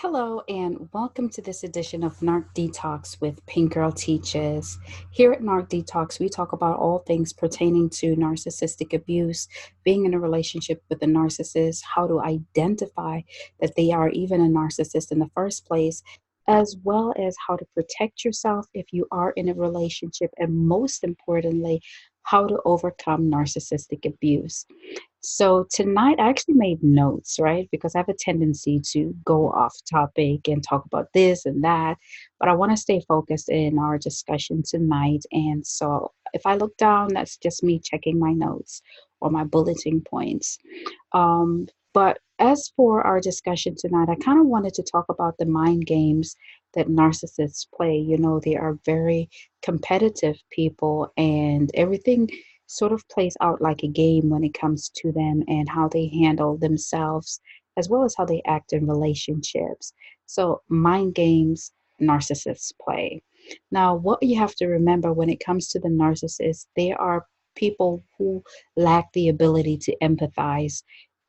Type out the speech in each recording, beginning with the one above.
Hello, and welcome to this edition of Narc Detox with Pink Girl Teaches. Here at Narc Detox, we talk about all things pertaining to narcissistic abuse, being in a relationship with a narcissist, how to identify that they are even a narcissist in the first place, as well as how to protect yourself if you are in a relationship, and most importantly, how to overcome narcissistic abuse. So tonight I actually made notes, right? Because I have a tendency to go off topic and talk about this and that, but I want to stay focused in our discussion tonight. And so if I look down, that's just me checking my notes or my bulleting points. But as for our discussion tonight, I kind of wanted to talk about the mind games that narcissists play. You know, they are very competitive people, and everything sort of plays out like a game when it comes to them and how they handle themselves, as well as how they act in relationships. So, mind games narcissists play. Now, what you have to remember when it comes to the narcissist, they are people who lack the ability to empathize.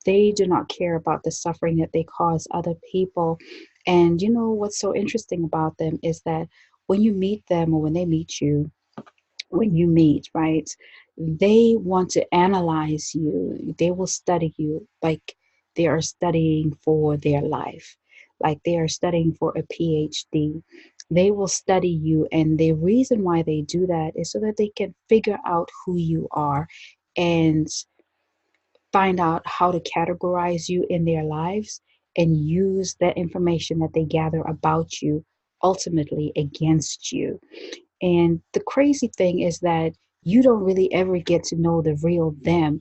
They do not care about the suffering that they cause other people. And you know what's so interesting about them is that when you meet them or when they meet you, when you meet, right, they want to analyze you. They will study you like they are studying for their life, like they are studying for a PhD. They will study you, and the reason why they do that is so that they can figure out who you are and find out how to categorize you in their lives and use that information that they gather about you ultimately against you. And the crazy thing is that you don't really ever get to know the real them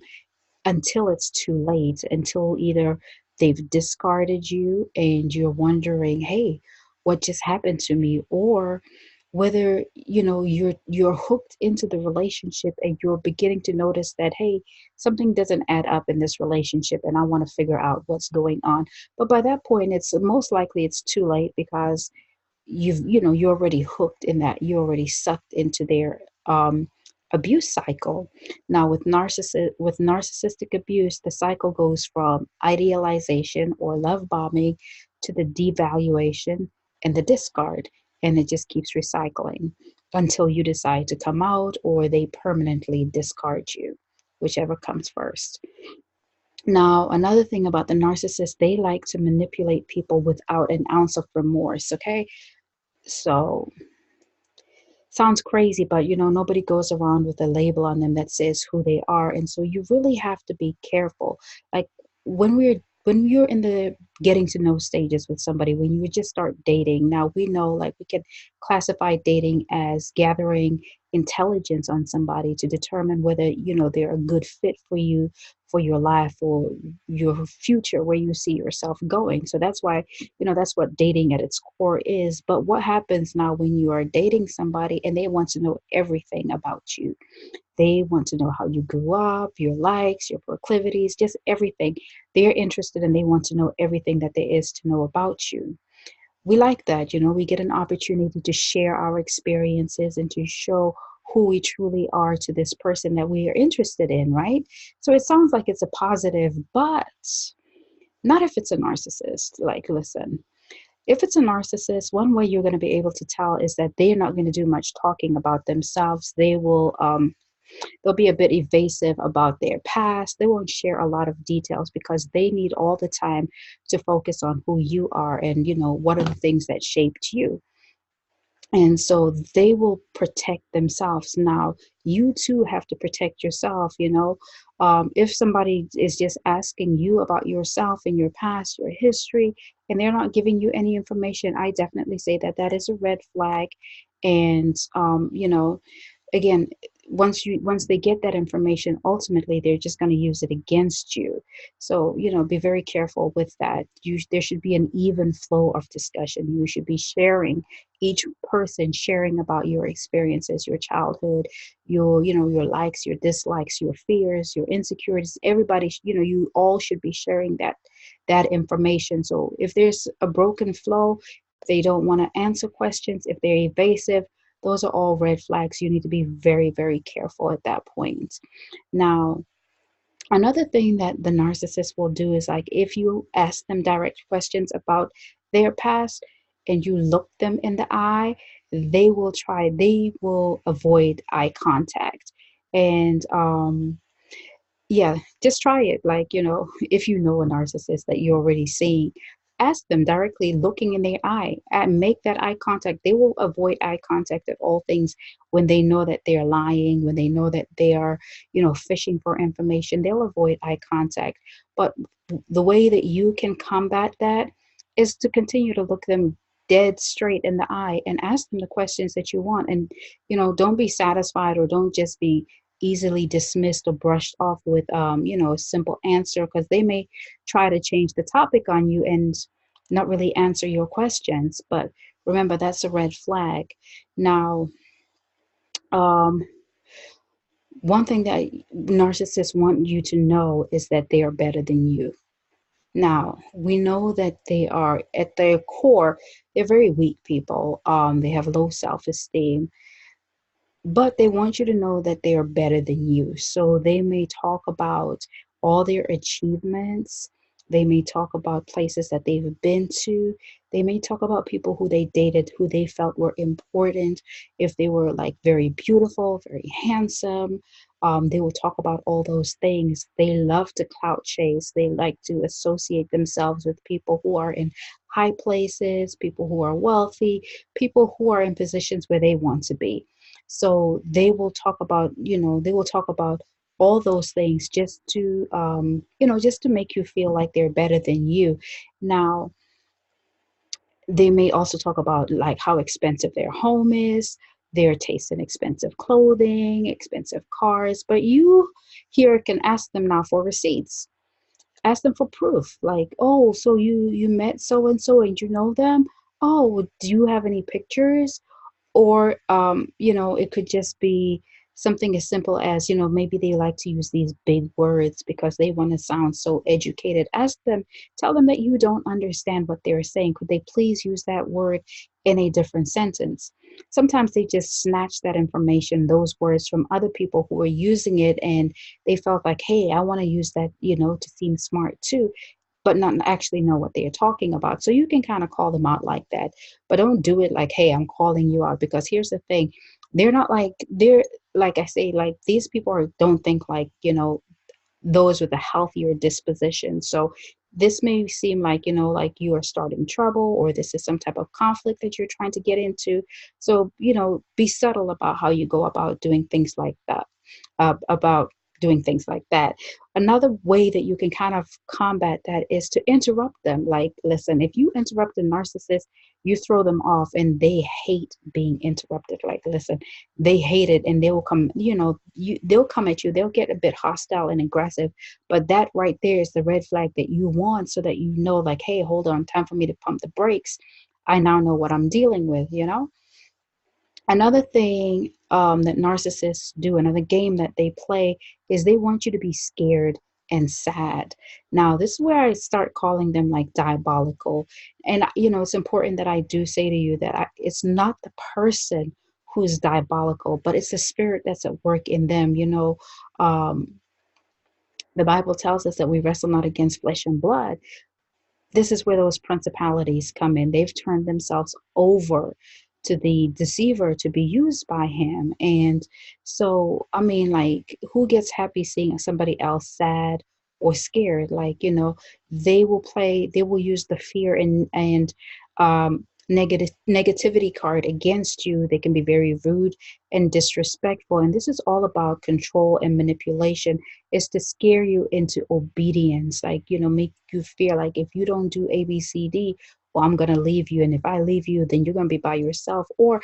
until it's too late, until either they've discarded you and you're wondering, hey, what just happened to me? Or whether you're hooked into the relationship and you're beginning to notice that, hey, something doesn't add up in this relationship and I want to figure out what's going on. But by that point, it's most likely it's too late because you're already hooked in that, you're already sucked into their abuse cycle. Now with narcissistic abuse, the cycle goes from idealization or love bombing to the devaluation and the discard, and it just keeps recycling until you decide to come out or they permanently discard you, whichever comes first. Now, another thing about the narcissist, they like to manipulate people without an ounce of remorse, okay? So, sounds crazy, but nobody goes around with a label on them that says who they are. And so you really have to be careful. Like when you're in the getting to know stages with somebody, when you just start dating, now we know like we can classify dating as gathering intelligence on somebody to determine whether, they're a good fit for you, for your life or your future, where you see yourself going. So that's why that's what dating at its core is. But what happens now when you are dating somebody and they want to know everything about you? They want to know how you grew up, your likes, your proclivities, just everything. They're interested and they want to know everything that there is to know about you. We like that, we get an opportunity to share our experiences and to show who we truly are to this person that we are interested in, right? So it sounds like it's a positive, but not if it's a narcissist. Like, listen, if it's a narcissist, one way you're going to be able to tell is that they're not going to do much talking about themselves. They'll be a bit evasive about their past. They won't share a lot of details because they need all the time to focus on who you are and what are the things that shaped you. And so they will protect themselves. Now, you too have to protect yourself. If somebody is just asking you about yourself and your past, your history, and they're not giving you any information, I definitely say that that is a red flag. And, again, once they get that information, ultimately they're just going to use it against you. So be very careful with that. There should be an even flow of discussion. You should be sharing, each person sharing about your experiences, your childhood, your likes, your dislikes, your fears, your insecurities. Everybody, you all should be sharing that information. So if there's a broken flow, if they don't want to answer questions, if they're evasive, those are all red flags. You need to be very, very careful at that point. Now, another thing that the narcissist will do is, like, if you ask them direct questions about their past and you look them in the eye, they will avoid eye contact. And yeah, just try it. Like, if you know a narcissist that you're already seeing, ask them directly, looking in their eye, and make that eye contact. They will avoid eye contact at all things when they know that they're lying, when they know that they are, fishing for information. They'll avoid eye contact. But the way that you can combat that is to continue to look them dead straight in the eye and ask them the questions that you want. And, don't be satisfied or don't just be easily dismissed or brushed off with a simple answer, because they may try to change the topic on you and not really answer your questions. But remember, that's a red flag. Now, um, one thing that narcissists want you to know is that they are better than you. Now, we know that they are, at their core, they're very weak people. They have low self-esteem, but they want you to know that they are better than you. So they may talk about all their achievements. They may talk about places that they've been to. They may talk about people who they dated, who they felt were important. If they were like very beautiful, very handsome, they will talk about all those things. They love to clout chase. They like to associate themselves with people who are in high places, people who are wealthy, people who are in positions where they want to be. So they will talk about all those things just to, just to make you feel like they're better than you. Now, they may also talk about like how expensive their home is, their taste in expensive clothing, expensive cars, but you here can ask them now for receipts. Ask them for proof. Like, oh, so you met so and so and you know them? Oh, do you have any pictures? Or it could just be something as simple as, maybe they like to use these big words because they want to sound so educated. Ask them, tell them that you don't understand what they're saying. Could they please use that word in a different sentence? Sometimes they just snatch that information, those words, from other people who are using it, and they felt like, hey, I want to use that, to seem smart too, but not actually know what they're talking about. So you can kind of call them out like that, but don't do it like, hey, I'm calling you out. Because here's the thing, they're like I say, like these people don't think like, those with a healthier disposition. So this may seem like, like you are starting trouble, or this is some type of conflict that you're trying to get into. So, be subtle about how you go about doing things like that, about doing things like that. Another way that you can kind of combat that is to interrupt them. Like, listen, if you interrupt a narcissist, you throw them off and they hate being interrupted. Like, listen, they hate it, and they will come, they'll come at you, they'll get a bit hostile and aggressive. But that right there is the red flag that you want, so that you know, like, hey, hold on, time for me to pump the brakes. I now know what I'm dealing with. Another thing that narcissists do, another game that they play, is they want you to be scared and sad. Now, this is where I start calling them like diabolical. And, it's important that I do say to you that it's not the person who's diabolical, but it's the spirit that's at work in them. The Bible tells us that we wrestle not against flesh and blood. This is where those principalities come in. They've turned themselves over to the deceiver to be used by him. And so, I mean, like, who gets happy seeing somebody else sad or scared? Like, they will use the fear and negativity card against you. They can be very rude and disrespectful. And this is all about control and manipulation, is to scare you into obedience, like, make you feel like if you don't do ABCD, well, I'm gonna leave you, and if I leave you, then you're gonna be by yourself. Or,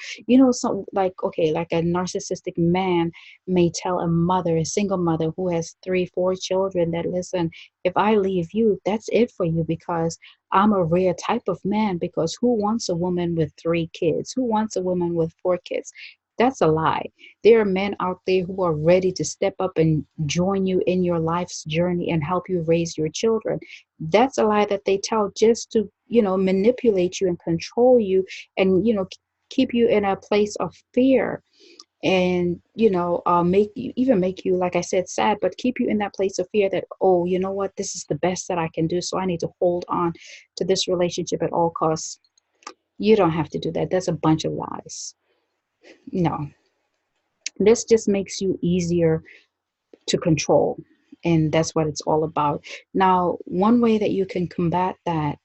some like, okay, like a narcissistic man may tell a mother, a single mother who has 3 4 children, that, listen, if I leave you, that's it for you, because I'm a rare type of man. Because who wants a woman with 3 kids? Who wants a woman with 4 kids? That's a lie. There are men out there who are ready to step up and join you in your life's journey and help you raise your children. That's a lie that they tell just to, manipulate you and control you, and, keep you in a place of fear. and make you, even make you, like I said, sad, but keep you in that place of fear that, oh, you know what, this is the best that I can do, so I need to hold on to this relationship at all costs. You don't have to do that. That's a bunch of lies. No, this just makes you easier to control. And that's what it's all about. Now, one way that you can combat that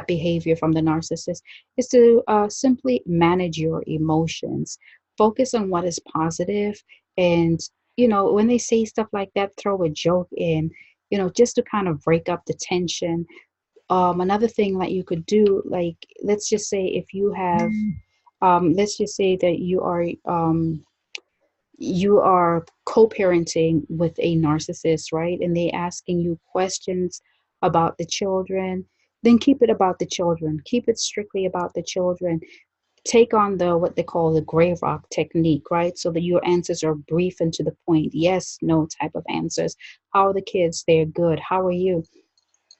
behavior from the narcissist is to simply manage your emotions. Focus on what is positive, and when they say stuff like that, throw a joke in. Just to kind of break up the tension. Another thing that you could do, like, let's just say if you have, let's just say that you are co-parenting with a narcissist, right? And they asking you questions about the children, then keep it about the children. Keep it strictly about the children. Take on the what they call the gray rock technique, right? So that your answers are brief and to the point. Yes, no type of answers. How are the kids? They're good. How are you?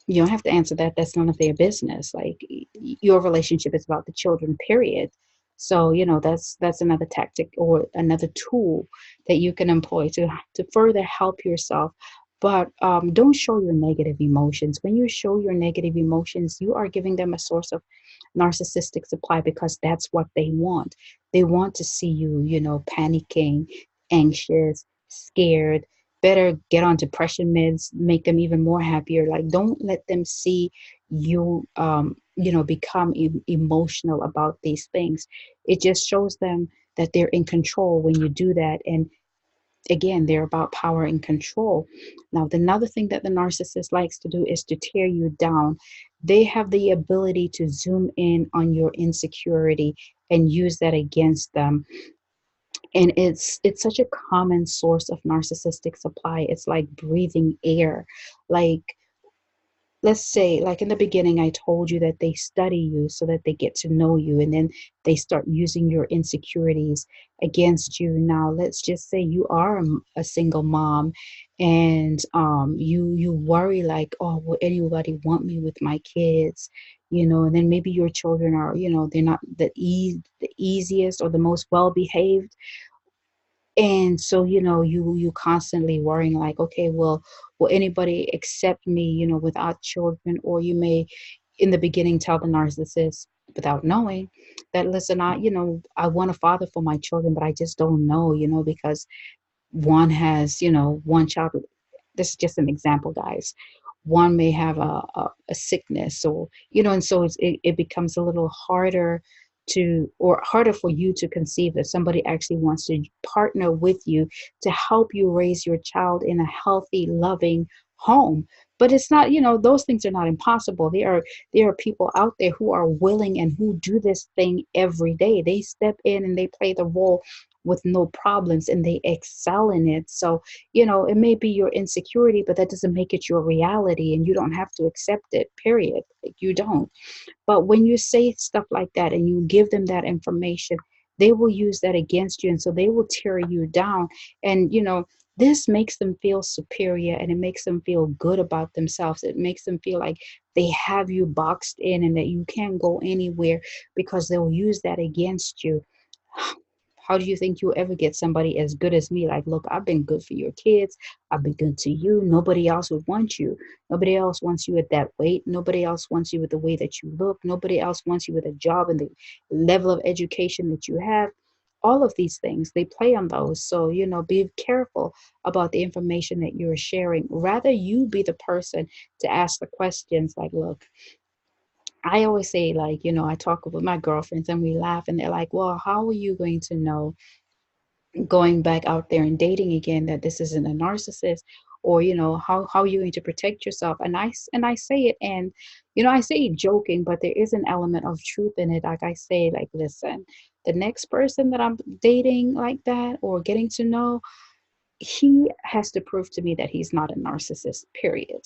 You don't have to answer that. That's none of their business. Like, your relationship is about the children, period. So that's another tactic or another tool that you can employ to further help yourself. But don't show your negative emotions. When you show your negative emotions, you are giving them a source of narcissistic supply, because that's what they want. They want to see you, panicking, anxious, scared. Better get on depression meds, make them even more happier. Like, don't let them see you become emotional about these things. It just shows them that they're in control when you do that. And again, they're about power and control. Now, another thing that the narcissist likes to do is to tear you down. They have the ability to zoom in on your insecurity and use that against them. And it's such a common source of narcissistic supply. It's like breathing air. Like, let's say, like in the beginning, I told you that they study you so that they get to know you, and then they start using your insecurities against you. Now, let's just say you are a single mom, and you worry like, oh, will anybody want me with my kids? And then maybe your children are, they're not the easiest or the most well behaved, and so, you constantly worrying like, okay, well, will anybody accept me, without children? Or you may, in the beginning, tell the narcissist without knowing that, listen, I want a father for my children, but I just don't know, because one has, one child. This is just an example, guys. One may have a sickness, or and so it becomes a little harder or harder for you to conceive that somebody actually wants to partner with you to help you raise your child in a healthy, loving home. But it's not, those things are not impossible. There are people out there who are willing and who do this thing every day. They step in and they play the role with no problems, and they excel in it. So it may be your insecurity, but that doesn't make it your reality, and you don't have to accept it, period. Like, you don't. But when you say stuff like that and you give them that information, they will use that against you. And so they will tear you down. And, this makes them feel superior, and it makes them feel good about themselves. It makes them feel like they have you boxed in and that you can't go anywhere, because they'll use that against you. How do you think you'll ever get somebody as good as me? Like, look, I've been good for your kids. I've been good to you. Nobody else would want you. Nobody else wants you at that weight. Nobody else wants you with the way that you look. Nobody else wants you with a job and the level of education that you have. All of these things, they play on those. So, be careful about the information that you're sharing. Rather, you be the person to ask the questions like, look, I always say, like, I talk with my girlfriends and we laugh, and they're like, well, how are you going to know going back out there and dating again that this isn't a narcissist? Or how are you going to protect yourself? And I say it, and I say it joking, but there is an element of truth in it. Like, I say, like, listen, the next person that I'm dating like that or getting to know, he has to prove to me that he's not a narcissist, period.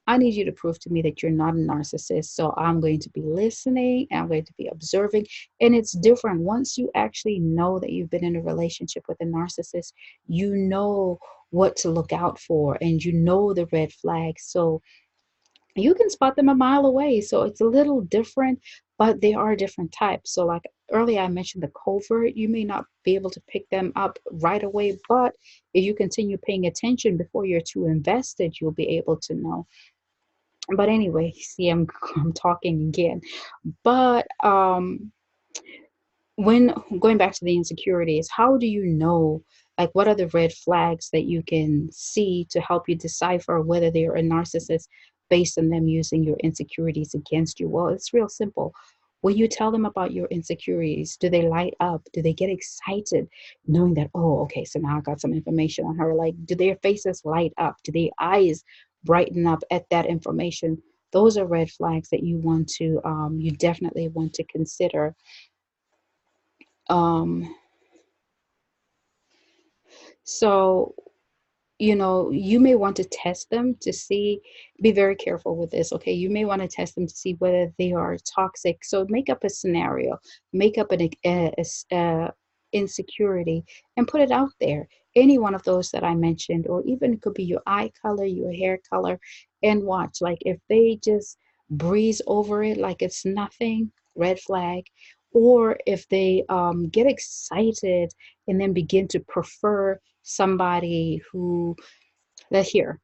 I need you to prove to me that you're not a narcissist. So I'm going to be listening, and I'm going to be observing. And it's different. Once you actually know that you've been in a relationship with a narcissist, you know what to look out for, and you know the red flags. So you can spot them a mile away. So it's a little different, but there are different types. So like earlier I mentioned the covert, you may not be able to pick them up right away, but if you continue paying attention before you're too invested, you'll be able to know. But anyway, see, I'm talking again. But when going back to the insecurities, how do you know, like, what are the red flags that you can see to help you decipher whether they're a narcissist based on them using your insecurities against you? Well, it's real simple. When you tell them about your insecurities, do they light up? Do they get excited knowing that, oh, okay, so now I got some information on her? Like, do their faces light up? Do their eyes brighten up at that information? Those are red flags that you want to, you definitely want to consider. Um, so you may want to test them to see, be very careful with this, okay? You may want to test them to see whether they are toxic. So make up a scenario, make up a insecurity and put it out there. Any one of those that I mentioned, or even it could be your eye color, your hair color, and watch. Like if they just breeze over it like it's nothing, red flag. Or if they get excited and then begin to prefer somebody who, that here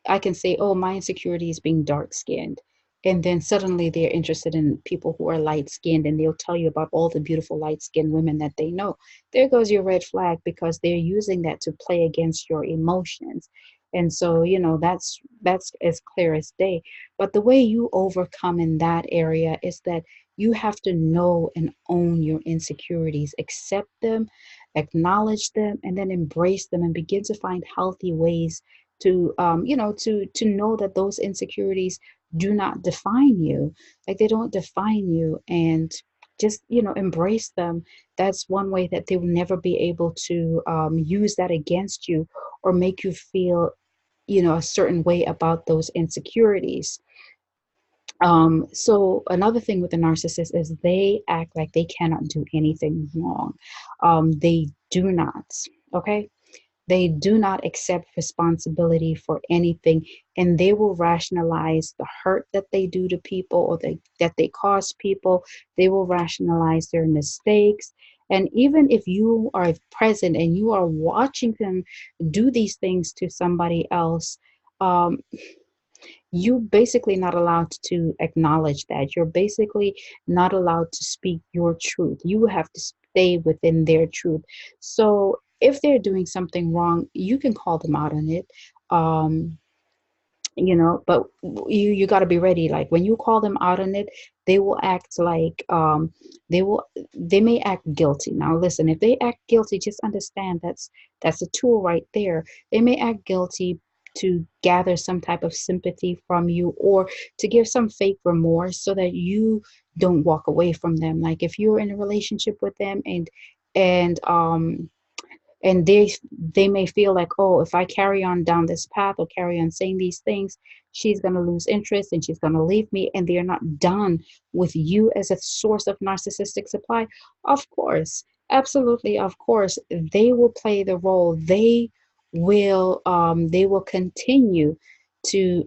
I can say, oh, my insecurity is being dark skinned. And then suddenly they're interested in people who are light skinned and they'll tell you about all the beautiful light skinned women that they know. There goes your red flag because they're using that to play against your emotions. And so, that's as clear as day. But the way you overcome in that area is that you have to know and own your insecurities, accept them, acknowledge them, and then embrace them and begin to find healthy ways to to know that those insecurities do not define you. Like they don't define you, and just embrace them. That's one way that they will never be able to use that against you or make you feel a certain way about those insecurities. So another thing with the narcissist is they act like they cannot do anything wrong. They do not. Okay, they do not accept responsibility for anything, and they will rationalize the hurt that they do to people or that they cause people. They will rationalize their mistakes. And even if you are present and you are watching them do these things to somebody else, um, you basically not allowed to acknowledge that. You're basically not allowed to speak your truth. You have to stay within their truth. So if they're doing something wrong, you can call them out on it. Um, but you got to be ready. Like when you call them out on it, they will act like they may act guilty. Now listen, if they act guilty, just understand that's a tool right there. They may act guilty to gather some type of sympathy from you, or to give some fake remorse so that you don't walk away from them. Like if you're in a relationship with them and and they may feel like, oh, if I carry on down this path or carry on saying these things, she's going to lose interest and she's going to leave me, and they're not done with you as a source of narcissistic supply. Of course, absolutely, of course they will play the role. They will continue to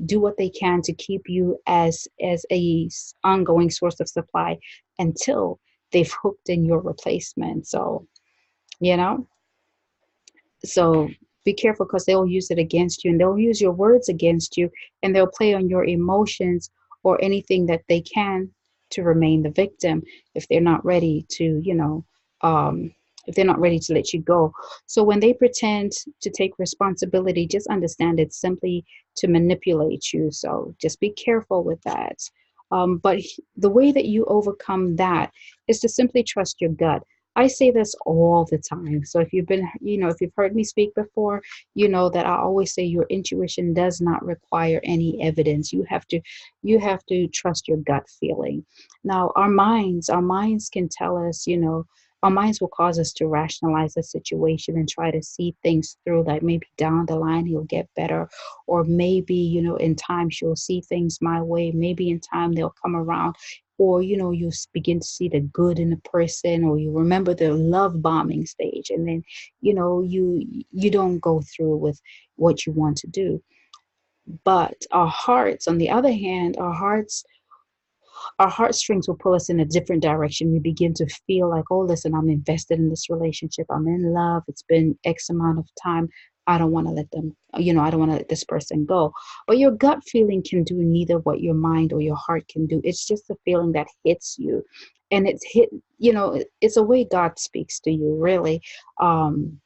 do what they can to keep you as a ongoing source of supply until they've hooked in your replacement. So you know so be careful, because they'll use it against you, and they'll use your words against you, and they'll play on your emotions or anything that they can to remain the victim if they're not ready to, if they're not ready to let you go. So when they pretend to take responsibility, just understand it's simply to manipulate you. So just be careful with that. But the way that you overcome that is to simply trust your gut. I say this all the time. So if you've heard me speak before, you know that I always say your intuition does not require any evidence. You have to trust your gut feeling. Now, our minds can tell us, our minds will cause us to rationalize the situation and try to see things through, like maybe down the line he'll get better, or maybe, in time she'll see things my way, maybe in time they'll come around, or you begin to see the good in a person, or you remember the love bombing stage, and then you don't go through with what you want to do. But our hearts, on the other hand, our hearts our heartstrings will pull us in a different direction. We begin to feel like, oh, listen, I'm invested in this relationship. I'm in love. It's been X amount of time. I don't want to let them, I don't want to let this person go. But your gut feeling can do neither what your mind or your heart can do. It's just a feeling that hits you. And it's hit, it's a way God speaks to you, really. Um,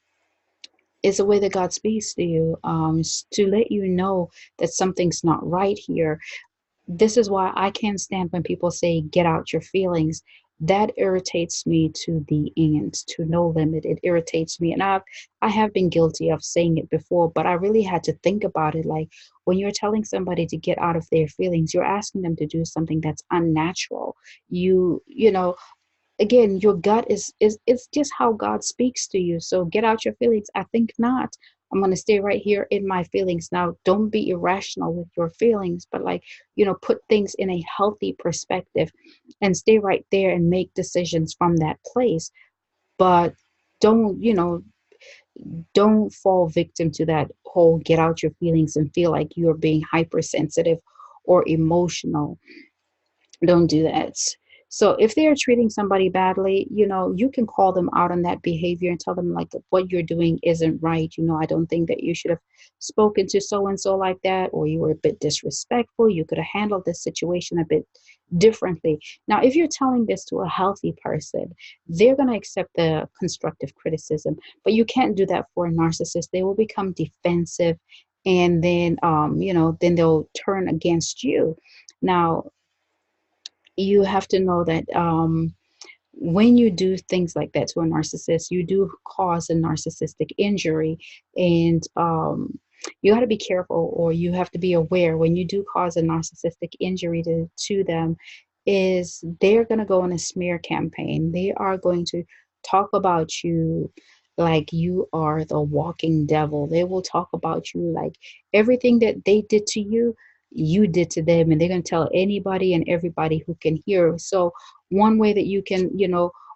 it's a way that God speaks to you, to let you know that something's not right here. This is why I can't stand when people say, get out your feelings. That irritates me to the end, to no limit. It irritates me. And I have been guilty of saying it before, but I really had to think about it. Like, when you're telling somebody to get out of their feelings, you're asking them to do something that's unnatural. You know, again, your gut is it's just how God speaks to you. So get out your feelings. I think not. I'm going to stay right here in my feelings. Now, don't be irrational with your feelings, but, like, put things in a healthy perspective and stay right there and make decisions from that place. But don't, don't fall victim to that whole get out your feelings and feel like you're being hypersensitive or emotional. Don't do that. So if they are treating somebody badly, you can call them out on that behavior and tell them, like, what you're doing isn't right. I don't think that you should have spoken to so and so like that, or you were a bit disrespectful. You could have handled this situation a bit differently. Now, if you're telling this to a healthy person, they're going to accept the constructive criticism, but you can't do that for a narcissist. They will become defensive, and then then they'll turn against you. Now, you have to know that when you do things like that to a narcissist, you do cause a narcissistic injury. And you got to be careful, or you have to be aware, when you do cause a narcissistic injury to them, is they're going to go on a smear campaign. They are going to talk about you like you are the walking devil. They will talk about you like everything that they did to you, you did to them, and they're going to tell anybody and everybody who can hear. So one way that you can,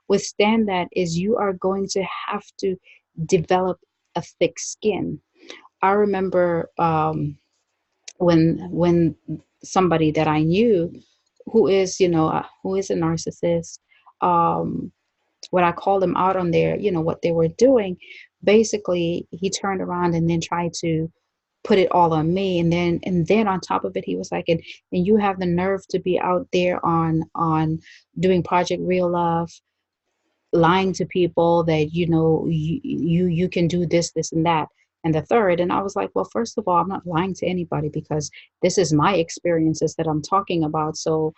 withstand that is you are going to have to develop a thick skin. I remember when somebody that I knew, who is a narcissist, um, when I called him out on their, what they were doing, basically he turned around and then tried to put it all on me. And then on top of it, he was like, and you have the nerve to be out there on doing Project Real Love, lying to people that you can do this and that and the third. And I was like, well, first of all, I'm not lying to anybody, because this is my experiences that I'm talking about. So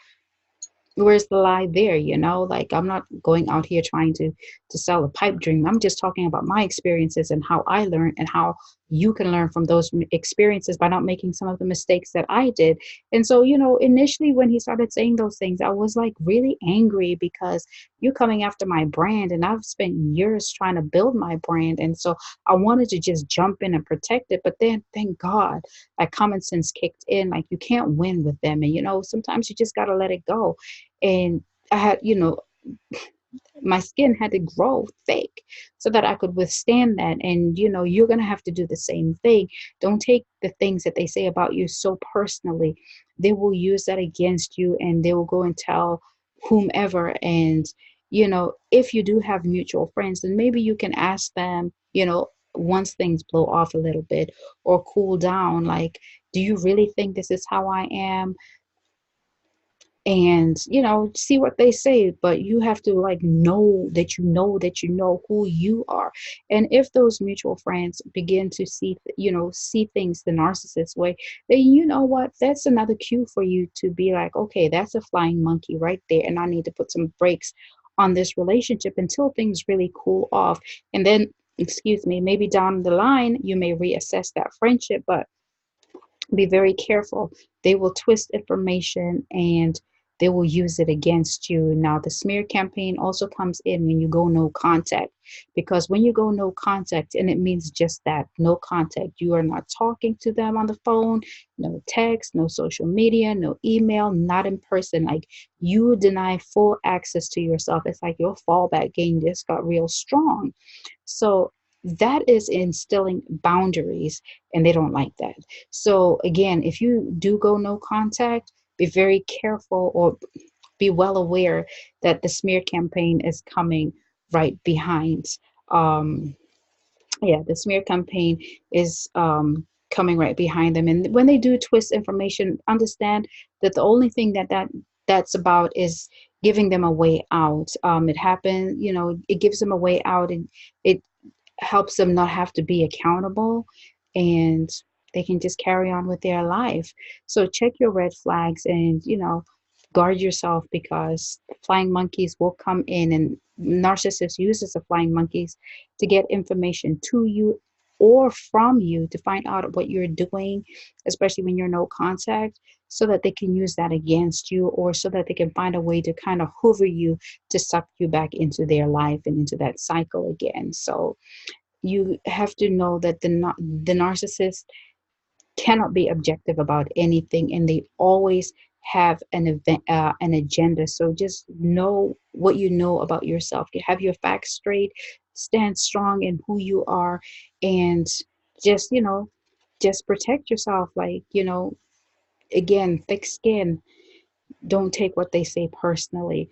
where's the lie there? Like, I'm not going out here trying to sell a pipe dream. I'm just talking about my experiences and how I learned, and how you can learn from those experiences by not making some of the mistakes that I did. And so, initially when he started saying those things, I was like really angry, because you're coming after my brand, and I've spent years trying to build my brand. And so I wanted to just jump in and protect it. But then, thank God, like, common sense kicked in. Like, you can't win with them, and sometimes you just got to let it go. And I had, my skin had to grow thick so that I could withstand that. And, you're going to have to do the same thing. Don't take the things that they say about you so personally. They will use that against you, and they will go and tell whomever. And, if you do have mutual friends, then maybe you can ask them, once things blow off a little bit or cool down, like, do you really think this is how I am? And see what they say. But you have to, like, know who you are. And if those mutual friends begin to see things the narcissist way, then what, that's another cue for you to be like, okay, that's a flying monkey right there, and I need to put some brakes on this relationship until things really cool off. And then, excuse me, maybe down the line you may reassess that friendship. But be very careful. They will twist information, and they will use it against you. Now, the smear campaign also comes in when you go no contact, because when you go no contact, and it means just that, no contact, you are not talking to them on the phone, no text, no social media, no email, not in person. Like, you deny full access to yourself. It's like your fallback game just got real strong. So that is instilling boundaries, and they don't like that. So again, if you do go no contact, be very careful, or be well aware that the smear campaign is coming right behind. Um, yeah, the smear campaign is coming right behind them. And when they do twist information, understand that the only thing that's about is giving them a way out. It happened, it gives them a way out, and it helps them not have to be accountable, and they can just carry on with their life. So check your red flags, and guard yourself, because flying monkeys will come in, and narcissists uses the flying monkeys to get information to you or from you, to find out what you're doing, especially when you're no contact, so that they can use that against you, or so that they can find a way to kind of hoover you, to suck you back into their life and into that cycle again. So you have to know that the narcissist cannot be objective about anything, and they always have an agenda. So just know what you know about yourself. You have your facts straight, stand strong in who you are, and just just protect yourself. Like, again, thick skin. Don't take what they say personally.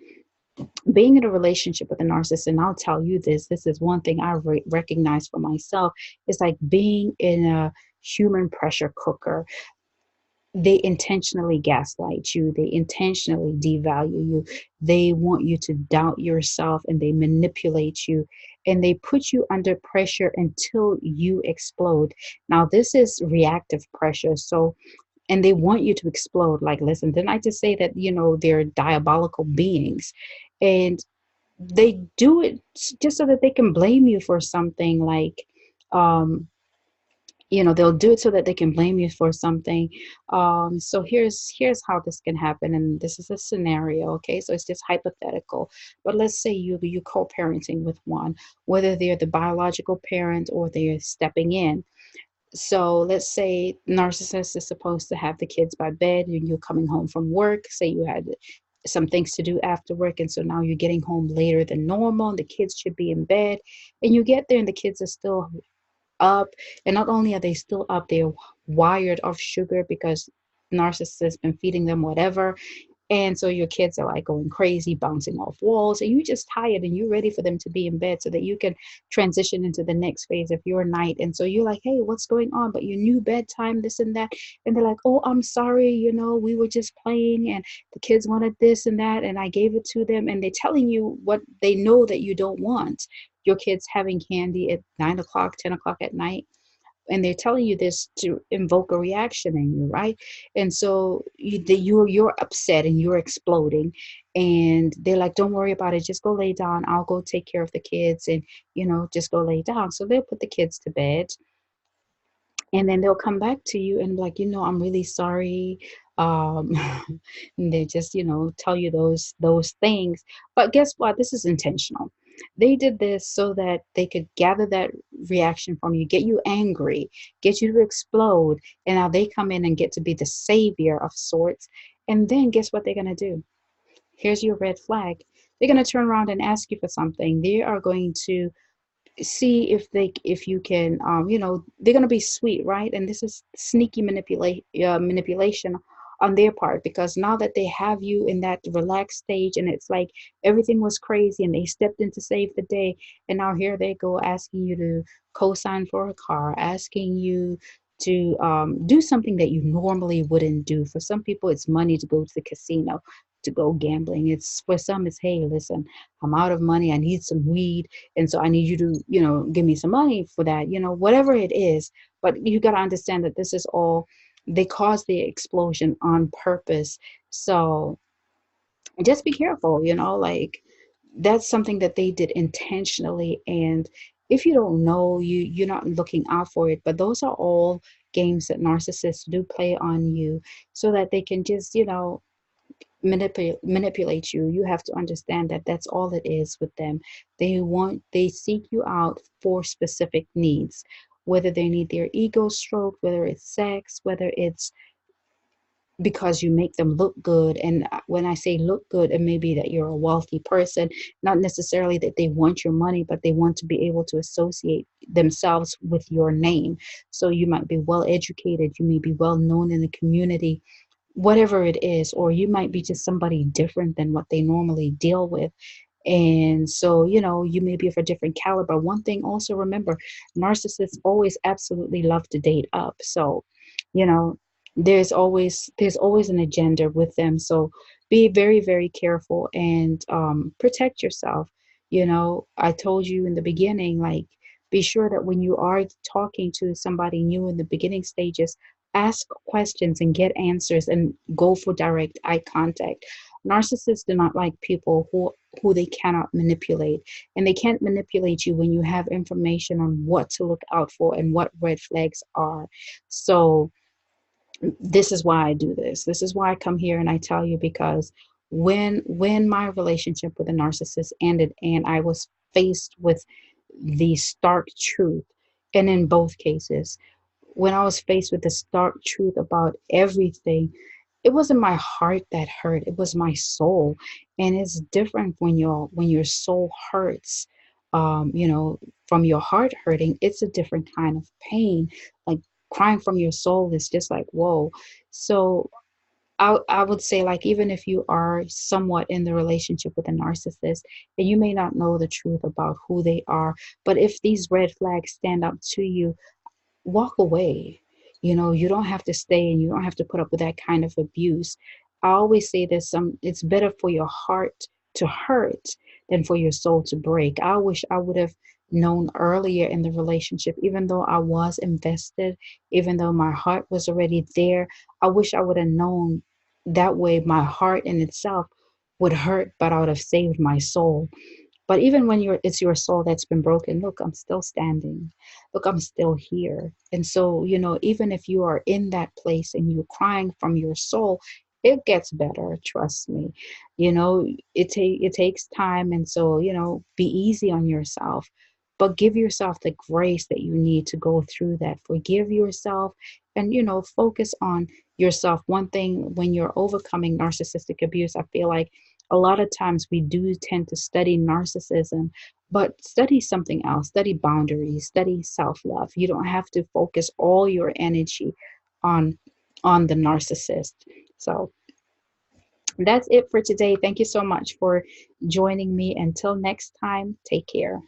Being in a relationship with a narcissist, and I'll tell you this is one thing I recognize for myself, is like being in a human pressure cooker. They intentionally gaslight you, they intentionally devalue you, they want you to doubt yourself, and they manipulate you, and they put you under pressure until you explode. Now, this is reactive pressure. So, and they want you to explode. Like, listen, didn't I just say that, they're diabolical beings? And they do it just so that they can blame you for something. Like, they'll do it so that they can blame you for something. So here's how this can happen, and this is a scenario. Okay, so it's just hypothetical, but let's say you co-parenting with one, whether they're the biological parent or they're stepping in. So let's say narcissist is supposed to have the kids by bed, and you're coming home from work. Say you had some things to do after work, and so now you're getting home later than normal, and the kids should be in bed, and you get there and the kids are still up. And not only are they still up, they're wired off sugar, because narcissists has been feeding them whatever. And so your kids are like going crazy, bouncing off walls, and you're just tired and you're ready for them to be in bed so that you can transition into the next phase of your night. And so you're like, hey, what's going on? But your new bedtime, this and that. And they're like, oh, I'm sorry, we were just playing and the kids wanted this and that, and I gave it to them. And they're telling you what they know that you don't want. Your kids having candy at 9 o'clock, 10 o'clock at night, and they're telling you this to invoke a reaction in you, right? And so you're upset and you're exploding, and they're like, don't worry about it, just go lay down, I'll go take care of the kids, and just go lay down. So they'll put the kids to bed, and then they'll come back to you and be like, I'm really sorry. um and they just tell you those things. But guess what, this is intentional. They did this so that they could gather that reaction from you, get you angry, get you to explode, and now they come in and get to be the savior of sorts. And then guess what they're going to do? Here's your red flag. They're going to turn around and ask you for something. They are going to see if you can, they're going to be sweet, right? And this is sneaky manipulation on their part, because now that they have you in that relaxed stage, and it's like everything was crazy and they stepped in to save the day, and now here they go asking you to co-sign for a car, asking you to do something that you normally wouldn't do. For some people, it's money to go to the casino, to go gambling. It's for some, it's, hey, listen, I'm out of money, I need some weed, and so I need you to, give me some money for that, whatever it is. But you got to understand that this is all, they caused the explosion on purpose. So just be careful, like, that's something that they did intentionally. And if you don't know, you're not looking out for it. But those are all games that narcissists do play on you, so that they can just, manipulate you. You have to understand that that's all it is with them. They seek you out for specific needs, whether they need their ego stroked, whether it's sex, whether it's because you make them look good. And when I say look good, it may be that you're a wealthy person, not necessarily that they want your money, but they want to be able to associate themselves with your name. So you might be well educated, you may be well known in the community, whatever it is, or you might be just somebody different than what they normally deal with. And so, you may be of a different caliber. One thing also remember, narcissists always absolutely love to date up. So, you know, there's always an agenda with them. So be very, very careful and protect yourself. I told you in the beginning, like, be sure that when you are talking to somebody new in the beginning stages, ask questions and get answers and go for direct eye contact. Narcissists do not like people who they cannot manipulate. And they can't manipulate you when you have information on what to look out for and what red flags are. So this is why I do this. This is why I come here and I tell you, because when my relationship with a narcissist ended and I was faced with the stark truth, and in both cases, when I was faced with the stark truth about everything, it wasn't my heart that hurt, it was my soul. And it's different when your soul hurts. From your heart hurting, it's a different kind of pain. Like, crying from your soul is just like, whoa. So I would say, like, even if you are somewhat in the relationship with a narcissist and you may not know the truth about who they are, but if these red flags stand up to you, walk away. You don't have to stay and you don't have to put up with that kind of abuse. I always say this, it's better for your heart to hurt than for your soul to break. I wish I would have known earlier in the relationship, even though I was invested, even though my heart was already there. I wish I would have known that way my heart in itself would hurt, but I would have saved my soul. But even when it's your soul that's been broken, look, I'm still standing. Look, I'm still here. And so, even if you are in that place and you're crying from your soul, it gets better, trust me. It takes time, and so, be easy on yourself. But give yourself the grace that you need to go through that. Forgive yourself and, focus on yourself. One thing, when you're overcoming narcissistic abuse, I feel like a lot of times we do tend to study narcissism, but study something else. Study boundaries, study self-love. You don't have to focus all your energy on on the narcissist. So that's it for today. Thank you so much for joining me. Until next time, take care.